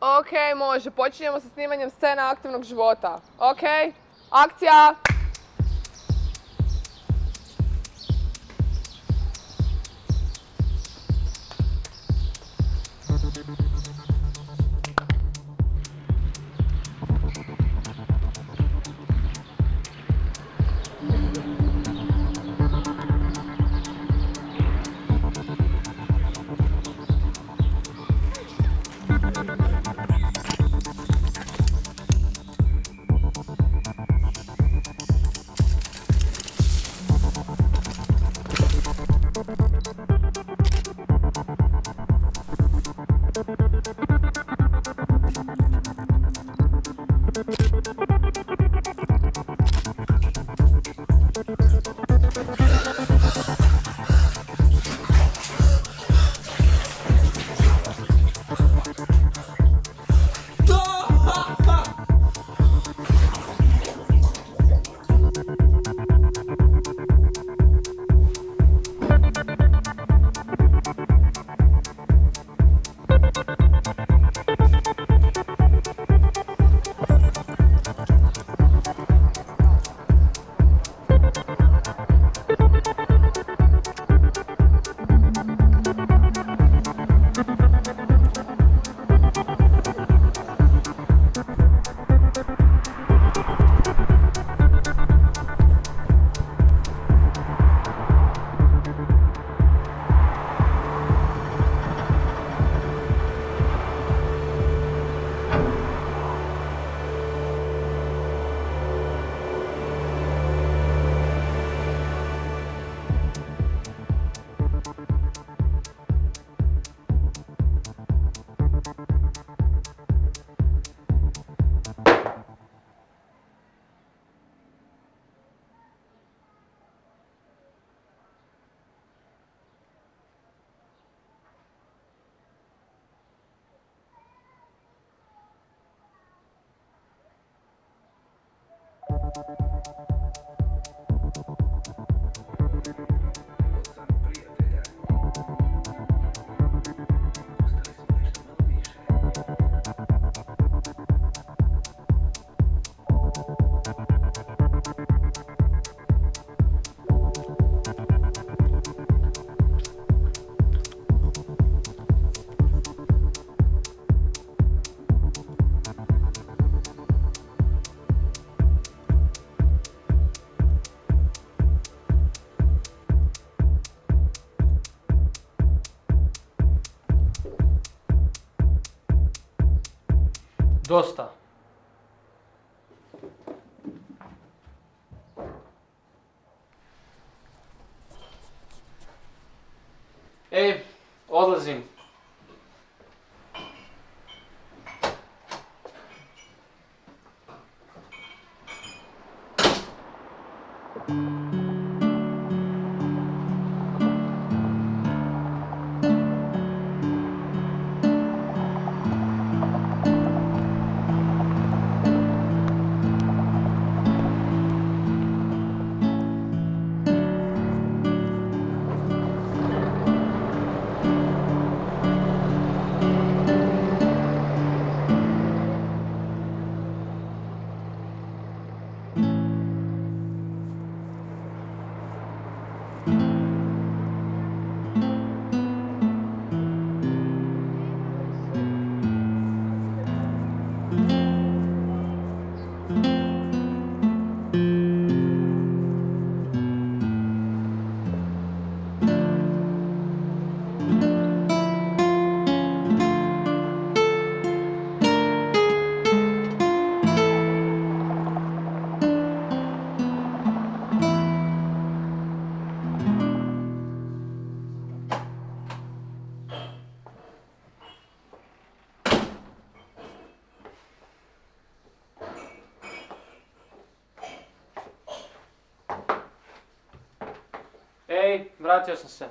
Ok, može. Počinjemo sa snimanjem scene aktivnog života. Ok, akcija! Dosta. Ej, odlazim. Ej, vratio sam se.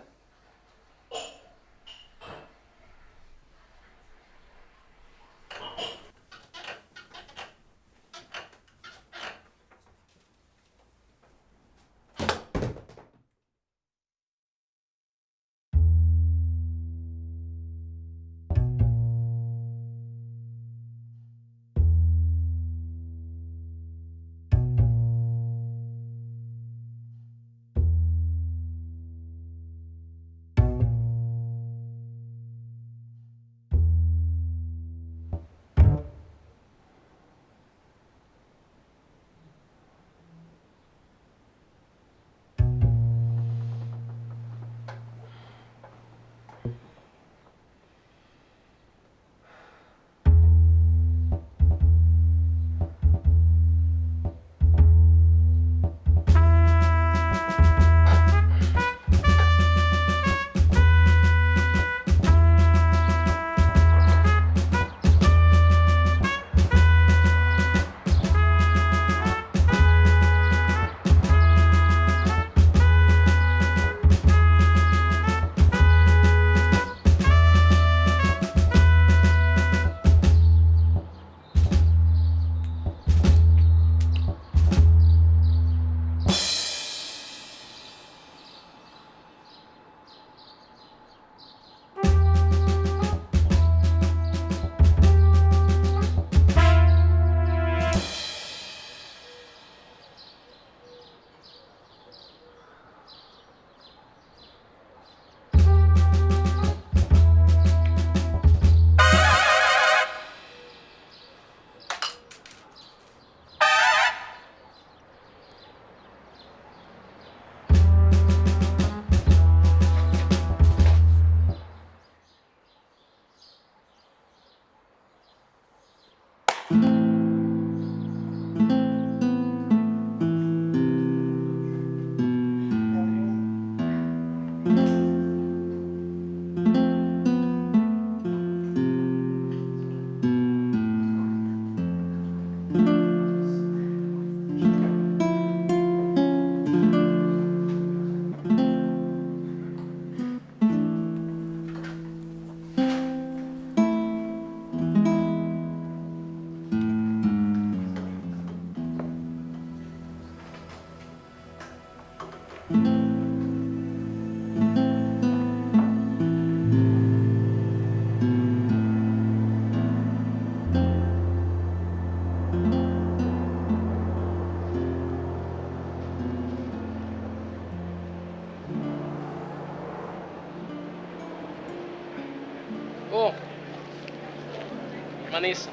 nisam.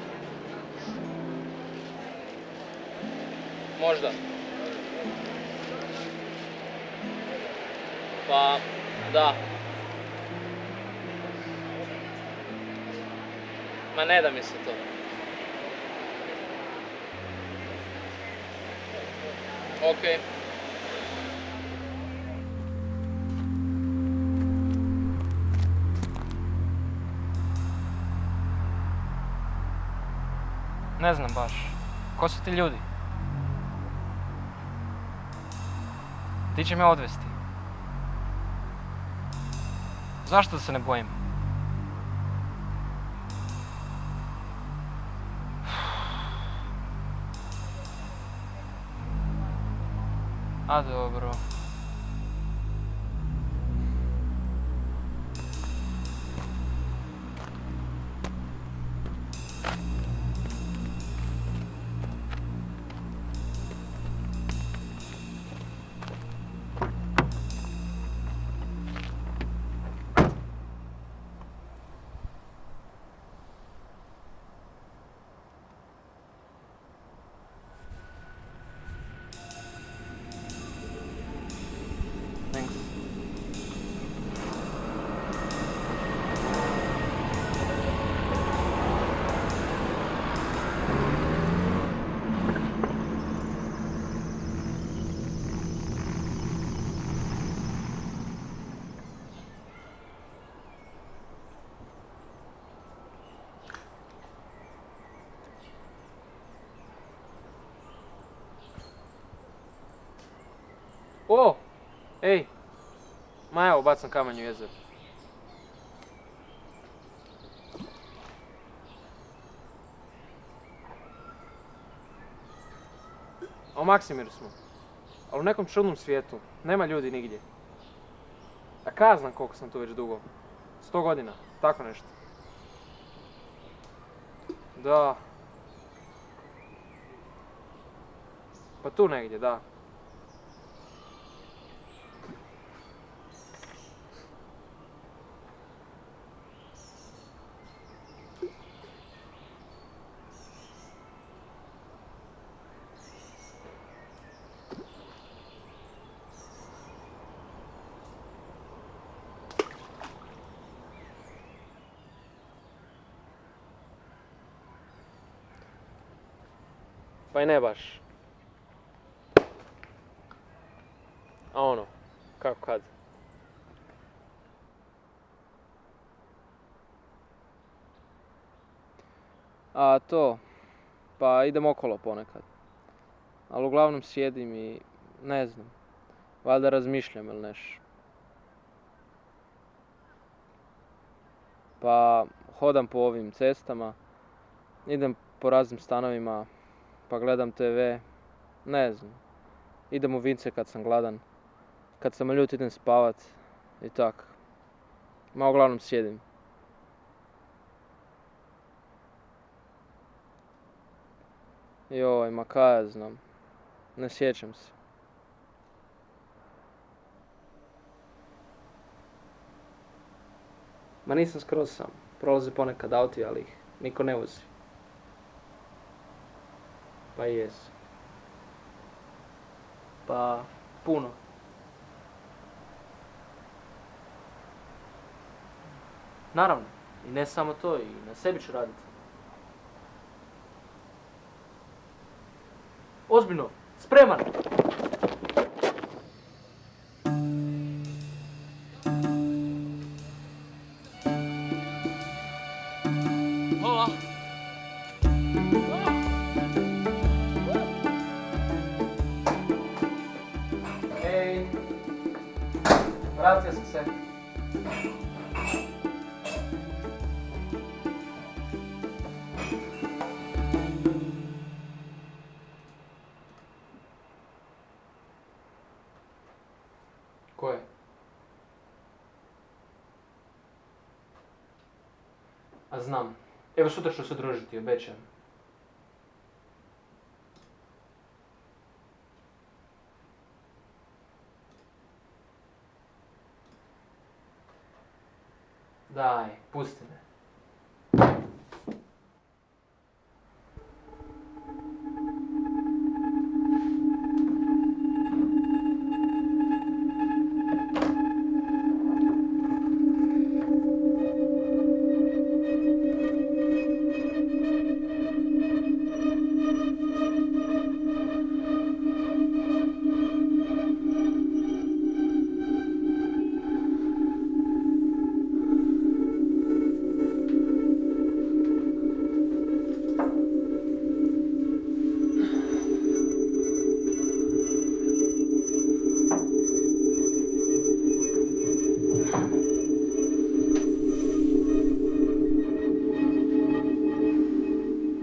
Možda. Pa, da. Ma ne da mi se to. Okej. Ne znam baš. Ko su ti ljudi? Ti će me odvesti. Zašto da se ne bojim? A dobro. Thanks. O! Ej! Ma evo, bacam kamen u jezero. A u Maksimiru smo. Ali u nekom čudnom svijetu. Nema ljudi nigdje. A kada znam koliko sam tu već dugo? 100 godina, tako nešto. Da. Pa tu negdje, da. Pa i ne baš. A ono, kako kad? A to, pa idem okolo ponekad. Ali uglavnom sjedim i ne znam, valjda razmišljam ili nešto. Pa hodam po ovim cestama, idem po raznim stanovima, pa gledam TV, ne znam. Idem u vince kad sam gladan, kad sam ljut idem spavat i tak. Ma uglavnom sjedim. Joj, ma kaj ja znam, ne sjećam se. Ma nisam skroz sam, prolaze ponekad auti, ali ih niko ne vozi. Pa jesu. Pa puno. Naravno, i ne samo to, i na sebi ću raditi. Ozbiljno, spreman! Hola! Ej! Vratio sam se. Ko je? A znam. Evo sutra ću se družiti, obećam. Daj, pusti me.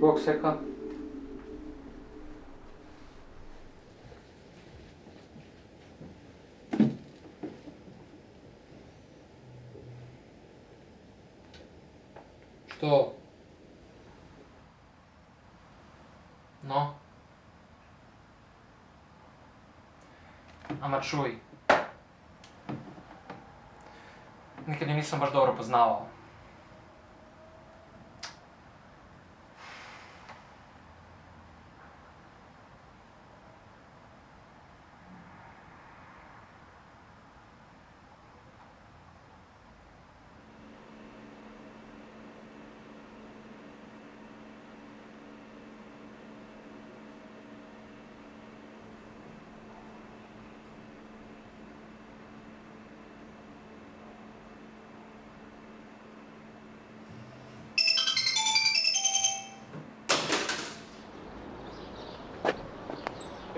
Bog seka. Što? No? Ama čuj. Nikad je nisam baš dobro poznavao.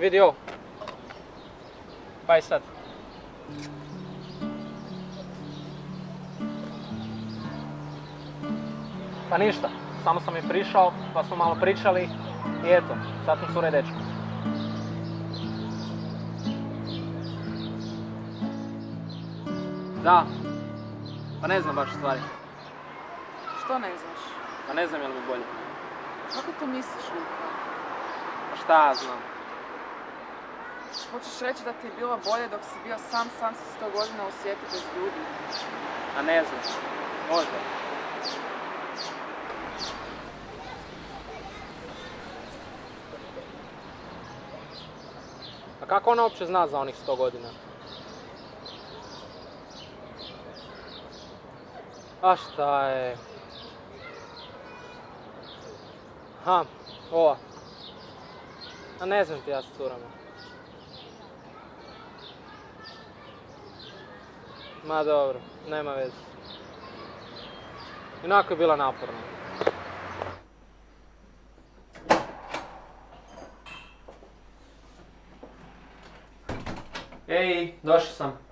Vidi ovo. Pa i sad. Pa ništa, samo sam i prišao, pa smo malo pričali i eto, sad smo cure dečko. Da, pa ne znam baš stvari. Što ne znaš? Pa ne znam je li mi bolje. Kako to misliš, Luka? Pa šta ja znam? Hoćeš reći da ti je bilo bolje dok si bio sam se 100 godina u svijetu bez ljudi? A ne znam, možda. A kako ona uopće zna za onih 100 godina? A šta je? Ha, ova. A ne znam ti ja s curama. Ma dobro, nema veze. Inako je bila naporna. Ej, došao sam.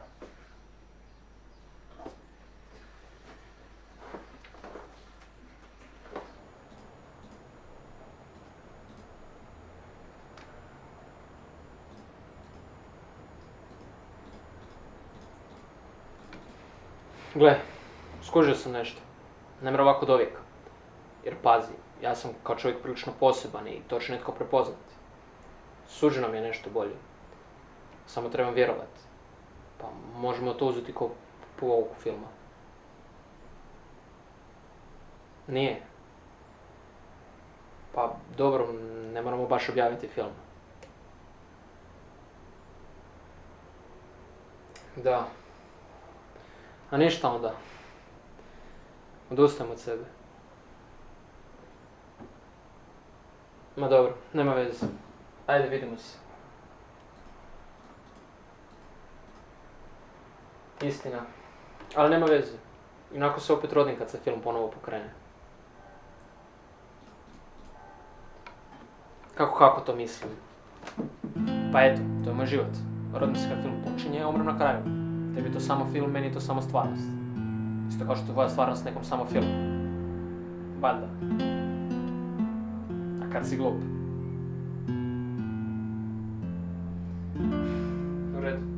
Gle, skužio sam nešto. Ne mora ovako do vijeka. Jer pazi, ja sam kao čovjek prilično poseban i to će netko prepoznati. Suđeno mi je nešto bolje. Samo trebam vjerovati. Pa možemo to uzeti kao pouku filma. Nije. Pa dobro, ne moramo baš objaviti film. Da. A ništa onda. Odustajem od sebe. Ma dobro, nema veze. Ajde, vidimo se. Istina. Ali nema veze. Inako se opet rodim kad se film ponovo pokrene. Kako to mislim? Pa eto, to je moj život. Rodim se kad film počinje, a umrem na kraju. Tebi je to samo film, meni je to samo stvarnost. Isto kao što je tvoja stvarnost nekom samo film. Valjda. A kad si glup? U redu.